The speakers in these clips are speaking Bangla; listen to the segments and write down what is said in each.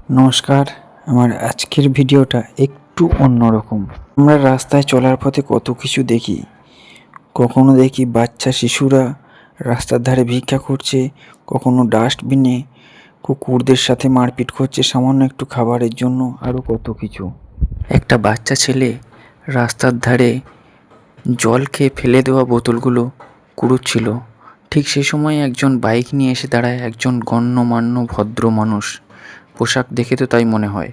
নমস্কার। আমার আজকের ভিডিওটা একটু অন্যরকম। আমরা রাস্তায় চলার পথে কত কিছু দেখি। কখনো দেখি বাচ্চা শিশুরা রাস্তার ধারে ভিক্ষা করছে, কখনো ডাস্টবিনে কুকুরদের সাথে মারপিট করছে সামান্য একটু খাবারের জন্য, আরও কত কিছু। একটা বাচ্চা ছেলে রাস্তার ধারে জল খেয়ে ফেলে দেওয়া বোতলগুলো কুড়ুচ্ছিল। ঠিক সেই সময় একজন বাইক নিয়ে এসে দাঁড়ায়, একজন গণ্যমান্য ভদ্র মানুষ, পোশাক দেখে তো তাই মনে হয়,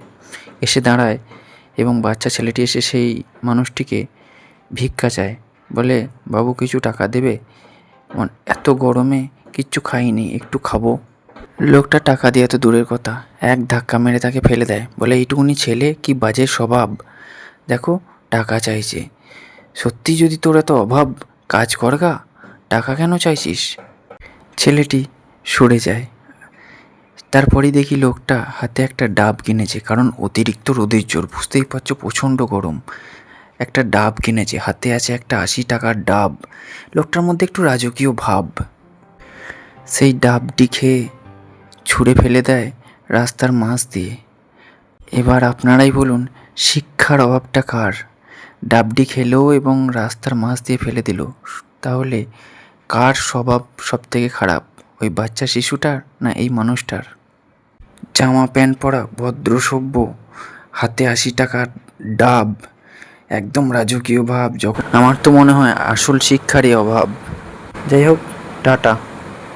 এসে দাঁড়ায় এবং বাচ্চা ছেলেটি এসে সেই মানুষটিকে ভিক্ষা চায়। বলে, বাবু কিছু টাকা দেবে? এত গরমে কিচ্ছু খাইনি, একটু খাবো। লোকটা টাকা দিয়ে তো দূরের কথা, এক ধাক্কা মেরে তাকে ফেলে দেয়। বলে, এইটুকুনি ছেলে, কি বাজে স্বভাব, দেখো টাকা চাইছে। সত্যি যদি তোর এত অভাব, কাজ করগা, টাকা কেন চাইছিস? ছেলেটি সরে যায়। তারপরেই দেখি লোকটা হাতে একটা ডাব কিনেছে, কারণ অতিরিক্ত রোদের জোর, বুঝতেই পারছো প্রচণ্ড গরম। একটা ডাব কিনেছে, হাতে আছে একটা 80 টাকার ডাব। লোকটার মধ্যে একটু রাজকীয় ভাব। সেই ডাবটি খেয়ে ছুঁড়ে ফেলে দেয় রাস্তার মাঝ দিয়ে। এবার আপনারাই বলুন, শিক্ষার অভাবটা কার? ডাবটি খেলেও এবং রাস্তার মাঝ দিয়ে ফেলে দিল। তাহলে কার স্বভাব সব থেকে খারাপ, ওই বাচ্চা শিশুটার না এই মানুষটার? জামা প্যান্ট পরা, ভদ্র সভ্য, হাতে 80 টাকার ডাব, একদম রাজকীয় ভাব। যখন আমার তো মনে হয় আসল শিক্ষারই অভাব। যাই হোক, টাটা,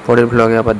পরের ব্লগে আবার